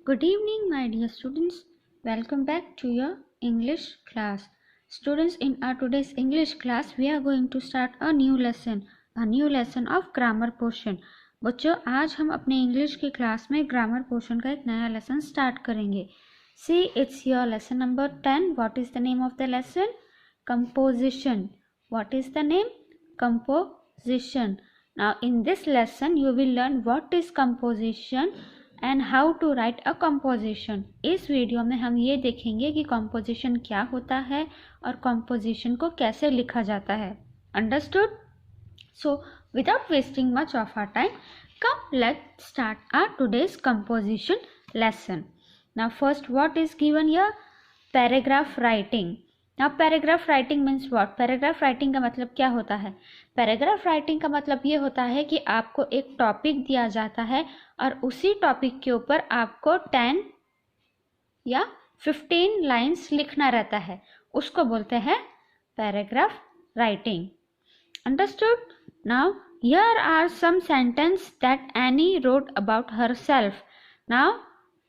Good evening, my dear students. Welcome back to your English class. Students, in our today's English class, we are going to start a new lesson of grammar portion. बच्चों, आज हम अपने English की class में grammar portion का एक नया lesson start करेंगे. See, it's your lesson number 10. What is the name of the lesson? Composition. What is the name? Composition. Now, in this lesson, you will learn what is composition and how to write a composition. इस video में हम ये देखेंगे कि composition क्या होता है और कंपोजिशन को कैसे लिखा जाता है. Understood? So without wasting much of our time, come let's start our today's composition lesson. Now first, what is given here? Paragraph writing. Now paragraph writing means what? Paragraph writing का मतलब क्या होता है? पैराग्राफ राइटिंग का मतलब ये होता है कि आपको एक टॉपिक दिया जाता है और उसी टॉपिक के ऊपर आपको 10 या 15 लाइन्स लिखना रहता है. उसको बोलते हैं paragraph writing. Understood? Now here are some sentence that Annie wrote about herself. Now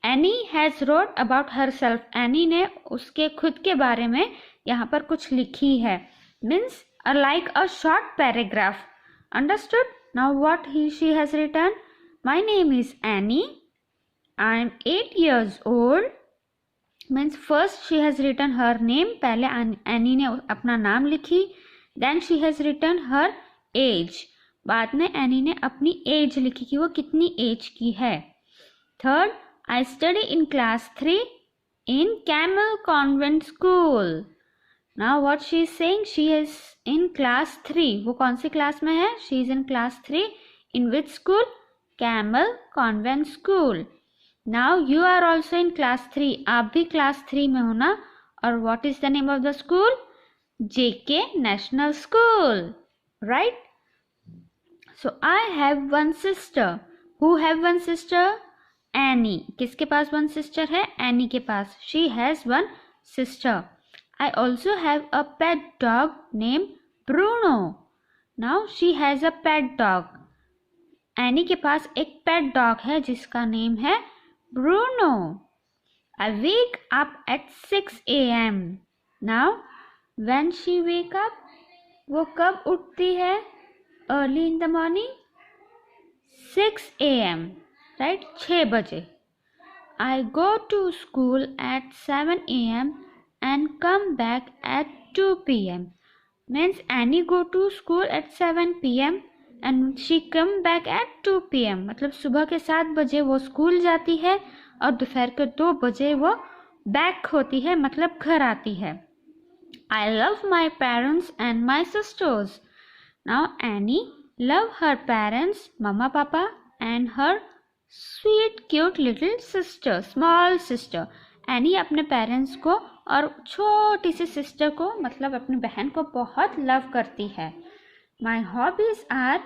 Annie has wrote about herself. Annie ने उसके खुद के बारे में यहाँ पर कुछ लिखी है. Means like a short paragraph. Understood? Now what she has written? My name is Annie. I am 8 years old. Means first she has written her name. पहले Annie ने अपना नाम लिखी. Then she has written her age. बाद में Annie ने अपनी age लिखी कि वो कितनी age की है. Third, I study in class 3 in Camel Convent School. Now what she is saying? She is in class 3. वो कौन सी क्लास में है? She is in class 3. In which school? Camel Convent School. Now you are also in class 3. आप भी class 3 में हो ना? और what is the name of the school? JK National School. Right? So I have one sister. Who have one sister? Annie. किसके पास one sister है? Annie के पास. She has one sister. I also have a pet dog named Bruno. Now she has a pet dog. Annie के पास एक pet dog है जिसका name है Bruno. I wake up at 6 a.m. Now when she wake up, वो कब उठती है? Early in the morning, 6 a.m. Right? 6 बजे. I go to school at 7 a.m. and come back at 2 p.m. Means Annie go to school at 7 p.m. and she come back at 2 p.m. मतलब सुबह के 7 बजे वो स्कूल जाती है और दोपहर के 2 बजे वो बैक होती है, मतलब घर आती है. I love my parents and my sisters. Now Annie love her parents, mama papa, and her sweet cute little sister, small sister. Annie अपने पेरेंट्स को और छोटी सी सिस्टर को, मतलब अपनी बहन को बहुत लव करती है. My hobbies are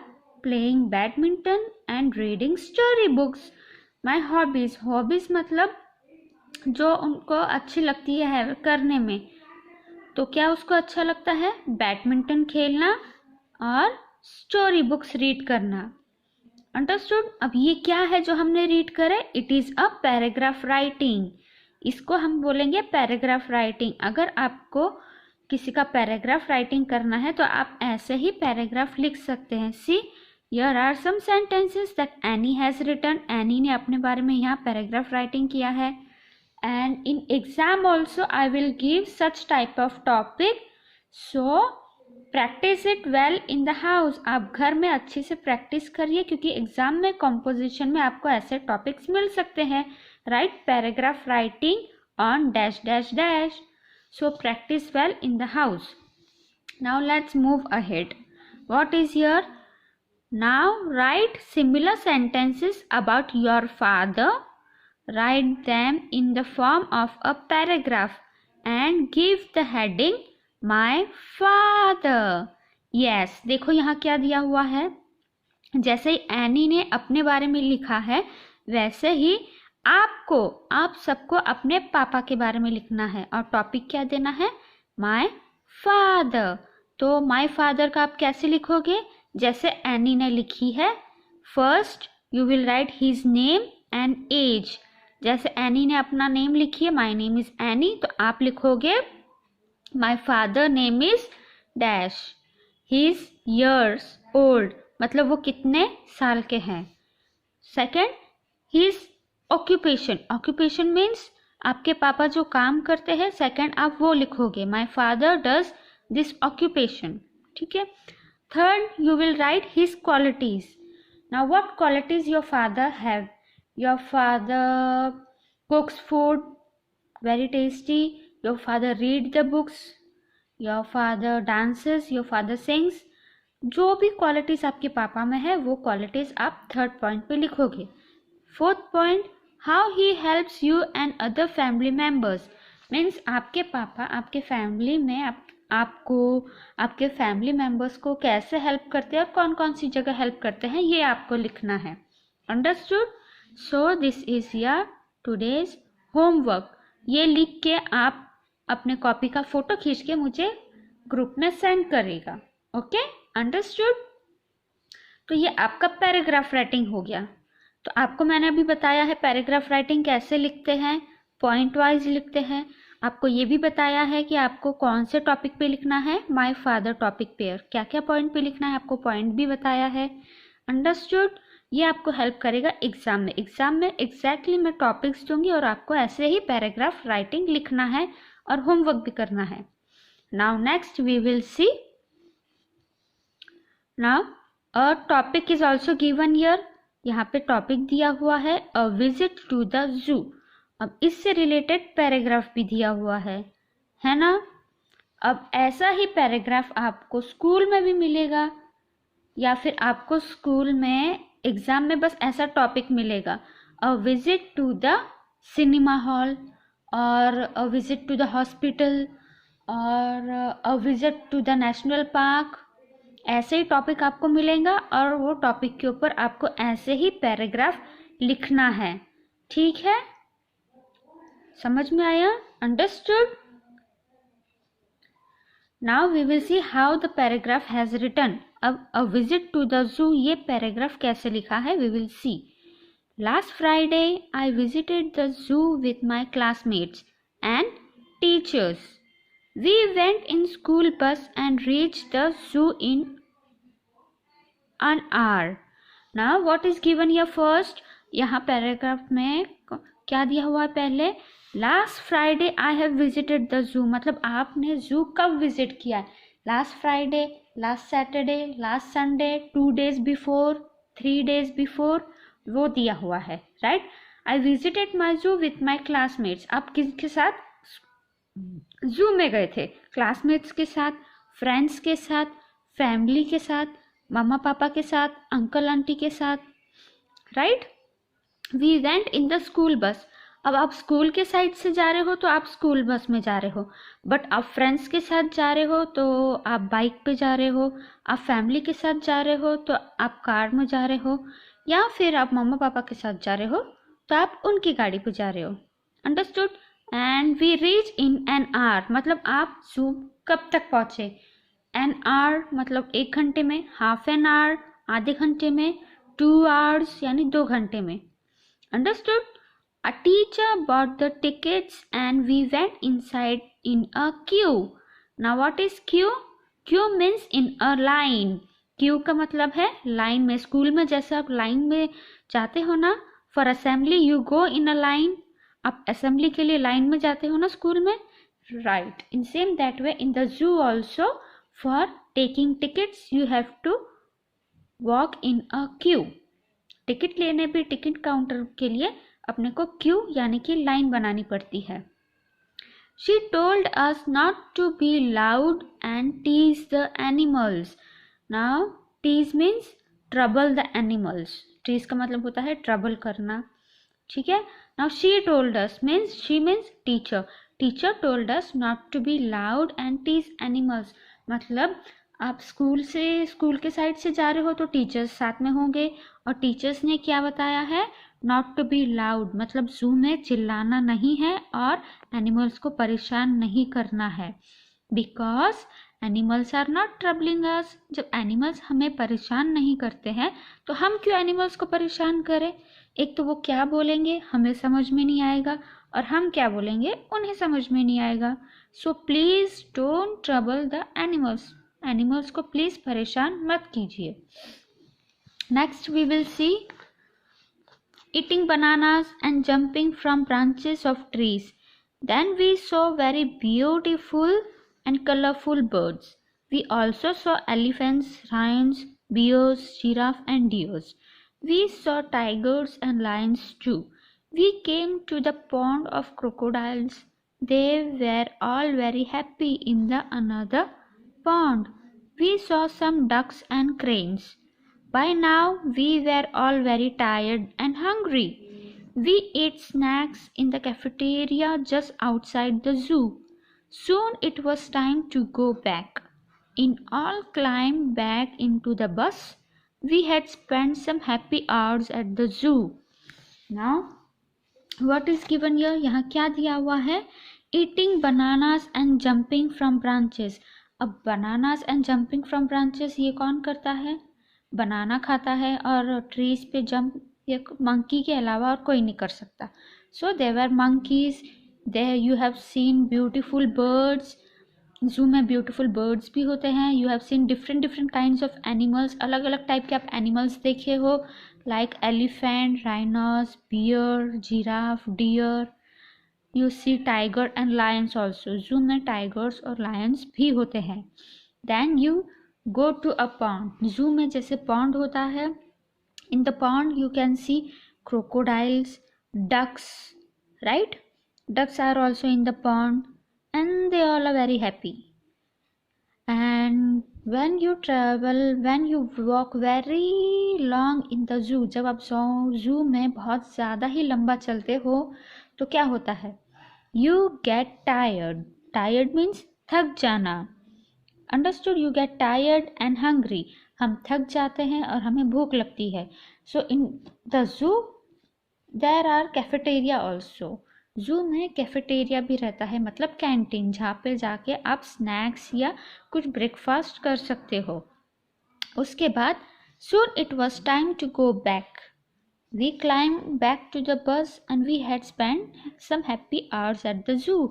playing badminton and reading story books. My hobbies मतलब जो उनको अच्छी लगती है करने में. तो क्या उसको अच्छा लगता है? बैडमिंटन खेलना और स्टोरी बुक्स रीड करना. अंडरस्टूड? अब ये क्या है जो हमने रीड करे? It is a paragraph writing. इसको हम बोलेंगे पैराग्राफ राइटिंग. अगर आपको किसी का पैराग्राफ राइटिंग करना है तो आप ऐसे ही पैराग्राफ लिख सकते हैं. See, here are some sentences that Annie has written. Annie ने अपने बारे में यहाँ पैराग्राफ राइटिंग किया है. And in exam also I will give such type of topic. So practice it well in the house. आप घर में अच्छे से प्रैक्टिस करिए क्योंकि एग्जाम में कंपोजिशन में आपको ऐसे टॉपिक्स मिल सकते हैं. Write paragraph writing on dash dash dash. So practice well in the house. Now let's move ahead. What is here? Now write similar sentences about your father. Write them in the form of a paragraph and give the heading My father. Yes, देखो यहाँ क्या दिया हुआ है. जैसे ही any ने अपने बारे में लिखा है वैसे ही आप सबको अपने पापा के बारे में लिखना है. और टॉपिक क्या देना है? My father. तो माय फादर का आप कैसे लिखोगे? जैसे एनी ने लिखी है. First you will write his name and age. जैसे एनी ने अपना नेम लिखी है, माई नेम इज एनी, तो आप लिखोगे my father name is dash, he is years old, मतलब वो कितने साल के हैं। Second, his occupation, occupation means आपके पापा जो काम करते हैं, सेकेंड आप वो लिखोगे my father does this occupation, ठीक है। Third, you will write his qualities. Now what qualities your father have? Your father cooks food very tasty, your father read the books, your father dances, your father sings। जो भी qualities आपके पापा में है वो qualities आप third point पे लिखोगे। Fourth point, how he helps you and other family members, means आपके पापा आपके फैमिली में आपको आपके फैमिली मेंबर्स को कैसे हेल्प करते हैं और कौन कौन सी जगह हेल्प करते हैं, ये आपको लिखना है। Understood? So this is your today's homework. ये लिख के आप अपने कॉपी का फोटो खींच के मुझे ग्रुप में सेंड करेगा। Okay, understood? तो ये आपका पैराग्राफ राइटिंग हो गया। तो आपको मैंने अभी बताया है पैराग्राफ राइटिंग कैसे लिखते हैं, पॉइंट वाइज लिखते हैं। आपको ये भी बताया है कि आपको कौन से टॉपिक पे लिखना है, माय फादर टॉपिक पे, क्या क्या पॉइंट पे लिखना है, आपको पॉइंट भी बताया है। अंडरस्टूड? ये आपको हेल्प करेगा एग्जाम में। एग्जाम में एग्जैक्टली मैं टॉपिक्स दूंगी और आपको ऐसे ही पैराग्राफ राइटिंग लिखना है और होमवर्क भी करना है। Now next we will see, now a topic is also given here. यहाँ पे टॉपिक दिया हुआ है a visit to the zoo. अब इससे रिलेटेड पैराग्राफ भी दिया हुआ है ना। अब ऐसा ही पैराग्राफ आपको स्कूल में भी मिलेगा या फिर आपको स्कूल में एग्जाम में बस ऐसा टॉपिक मिलेगा, a visit to the cinema hall और a visit to the hospital और a visit to the national park. ऐसे ही टॉपिक आपको मिलेगा और वो टॉपिक के ऊपर आपको ऐसे ही पैराग्राफ लिखना है। ठीक है, समझ में आया? Understood? Now we will see how the paragraph has written. अब a visit to the zoo ये पैराग्राफ कैसे लिखा है we will see. Last Friday I visited the zoo with my classmates and teachers. We went in school bus and reached the zoo in an hour. Now what is given here first? यहाँ paragraph में क्या दिया हुआ है पहले? Last Friday I have visited the zoo, मतलब आपने जू कब विजिट किया है? Last Friday, last Saturday, last Sunday, 2 days before, 3 days before, वो दिया हुआ है, right? I visited my zoo with my classmates. आप किसके साथ जू में गए थे? क्लासमेट्स के साथ, फ्रेंड्स के साथ, फैमिली के साथ, मामा पापा के साथ, अंकल आंटी के साथ, right? We went in the school bus. अब आप स्कूल के साइड से जा रहे हो तो आप स्कूल बस में जा रहे हो, बट आप फ्रेंड्स के साथ जा रहे हो तो आप बाइक पे जा रहे हो, आप फैमिली के साथ जा रहे हो तो आप कार में जा रहे हो, या फिर आप मामा पापा के साथ जा रहे हो तो आप उनकी गाड़ी पे जा रहे हो। Understood? And we reach in an hour, मतलब आप जू कब तक पहुँचे? एन आवर मतलब 1 घंटे में, हाफ एन आवर आधे घंटे में, 2 hours यानी 2 घंटे में। Understood? A teacher bought the tickets and we went inside in a queue. Now what is queue? Queue means in a line. Queue का मतलब है लाइन में। स्कूल में जैसे आप लाइन में जाते हो ना, for assembly you go in a line, आप असेंबली के लिए लाइन में जाते हो ना स्कूल में, right? In same that way in the zoo also for taking tickets you have to walk in a queue. Ticket लेने भी टिकट काउंटर के लिए अपने को क्यू यानी कि लाइन बनानी पड़ती है। She told us not to be loud and tease the animals. Now tease means trouble the animals. Tease का मतलब होता है ट्रबल करना, ठीक है? Now she told us means she means teacher. Teacher told us not to be loud and tease animals. मतलब आप school के साइड से जा रहे हो तो टीचर्स साथ में होंगे, और टीचर्स ने क्या बताया है? नॉट टू बी लाउड, मतलब जू में चिल्लाना नहीं है और एनिमल्स को परेशान नहीं करना है, because animals are not troubling us. जब एनिमल्स हमें परेशान नहीं करते हैं तो हम क्यों एनिमल्स को परेशान करें। एक तो वो क्या बोलेंगे हमें समझ में नहीं आएगा, और हम क्या बोलेंगे उन्हें समझ में नहीं आएगा। So please don't trouble the animals. Animals को प्लीज़ परेशान मत कीजिए। Next we will see eating bananas and jumping from branches of trees. Then we saw very beautiful and colorful birds. We also saw elephants, lions, bears, giraffe and deers. We saw tigers and lions too. We came to the pond of crocodiles. They were all very happy in the another pond. We saw some ducks and cranes. By now we were all very tired and hungry. We ate snacks in the cafeteria just outside the zoo. Soon it was time to go back. In all climbed back into the bus. We had spent some happy hours at the zoo. Now what is given here? यहाँ क्या दिया हुआ है? Eating bananas and jumping from branches. अब bananas and jumping from branches ये कौन करता है? बनाना खाता है, और ट्रीज पे जंप ये मंकी के अलावा और कोई नहीं कर सकता. So there are monkeys, there you have seen beautiful birds. Zoo में ब्यूटीफुल बर्ड्स भी होते हैं. You have seen different kinds of animals. अलग अलग टाइप के आप एनिमल्स देखे हो, like elephant, rhinos, bear, giraffe, deer. You see tiger and lions also. Zoo में टाइगर्स और लायंस भी होते हैं. Then you go to a pond. zoo में जैसे pond होता है, in the pond you can see crocodiles, ducks, right? Ducks are also in the pond and they all are very happy. And when you travel, when you walk very long in the zoo, जब आप zoo में बहुत ज़्यादा ही लंबा चलते हो तो क्या होता है? You get tired. Tired means थक जाना. Understood? You get tired and hungry. हम थक जाते हैं और हमें भूख लगती है. So in the zoo there are cafeteria also. zoo में कैफेटेरिया भी रहता है, मतलब कैंटीन, जहाँ पे जाके आप स्नैक्स या कुछ ब्रेकफास्ट कर सकते हो. उसके बाद soon it was time to go back. We climbed back to the bus and we had spent some happy hours at the zoo.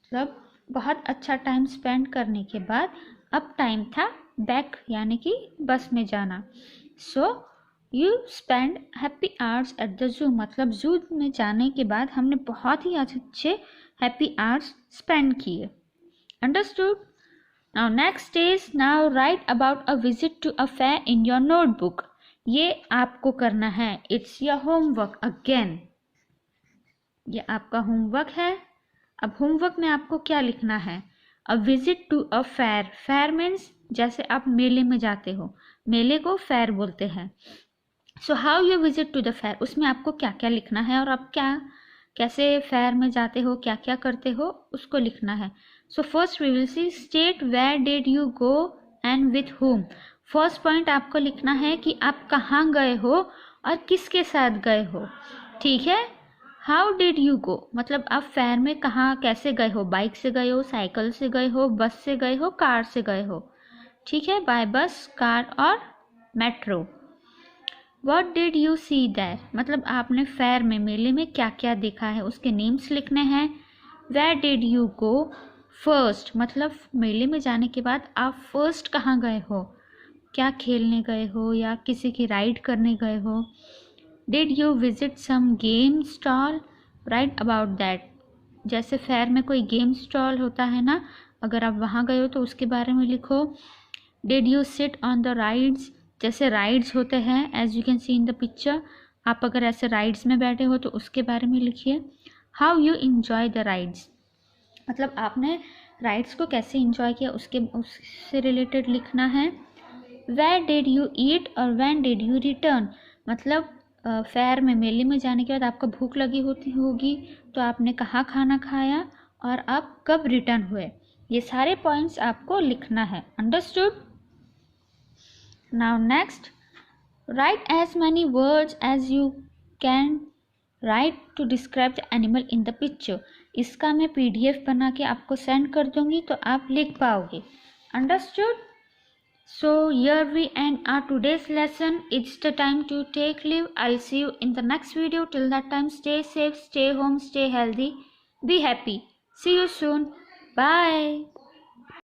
मतलब बहुत अच्छा टाइम स्पेंड करने के बाद अब टाइम था बैक, यानी कि बस में जाना. So you spend happy hours at the zoo. मतलब जू में जाने के बाद हमने बहुत ही अच्छे हैप्पी आवर्स स्पेंड किए. Understood? Now next is, now write about a visit to a fair in your notebook. ये आपको करना है. It's your homework again. ये आपका होमवर्क है. अब होमवर्क में आपको क्या लिखना है? A visit to a fair. Fair means जैसे आप मेले में जाते हो, मेले को फेयर बोलते हैं. So how you visit to the fair, उसमें आपको क्या क्या लिखना है और आप क्या कैसे फेयर में जाते हो, क्या क्या करते हो, उसको लिखना है. So first we will see, state where did you go and with whom. First point आपको लिखना है कि आप कहाँ गए हो और किसके साथ गए हो. ठीक है. हाउ डिड यू गो, मतलब आप फेयर में कहाँ कैसे गए हो. बाइक से गए हो, साइकिल से गए हो, बस से गए हो, कार से गए हो. ठीक है, बाय बस, कार और metro. What did you see there, मतलब आपने फेयर में, मेले में क्या क्या देखा है, उसके नेम्स लिखने हैं. Where did you go first, मतलब मेले में जाने के बाद आप फर्स्ट कहाँ गए हो, क्या खेलने गए हो या किसी की राइड करने गए हो. Did you visit some game stall, write about that. जैसे फेयर में कोई गेम स्टॉल होता है ना, अगर आप वहाँ गए हो तो उसके बारे में लिखो. Did you sit on the rides, जैसे राइड्स होते हैं as you can see in the picture, आप अगर ऐसे राइड्स में बैठे हो तो उसके बारे में लिखिए. How you enjoy the rides, मतलब आपने राइड्स को कैसे इन्जॉय किया, उससे रिलेटेड लिखना है. वेयर डिड यू ईट और व्हेन डिड यू रिटर्न, मतलब फेयर में, मेले में जाने के बाद आपको भूख लगी होगी तो आपने कहाँ खाना खाया और आप कब रिटर्न हुए. ये सारे पॉइंट्स आपको लिखना है. Understood? Now next, write as many words as you can write to describe the animal in the picture. इसका मैं PDF बना के आपको सेंड कर दूंगी तो आप लिख पाओगे. Understood? So here we end our today's lesson. It's the time to take leave. I'll see you in the next video. Till that time, stay safe, stay home, stay healthy, be happy. See you soon. Bye.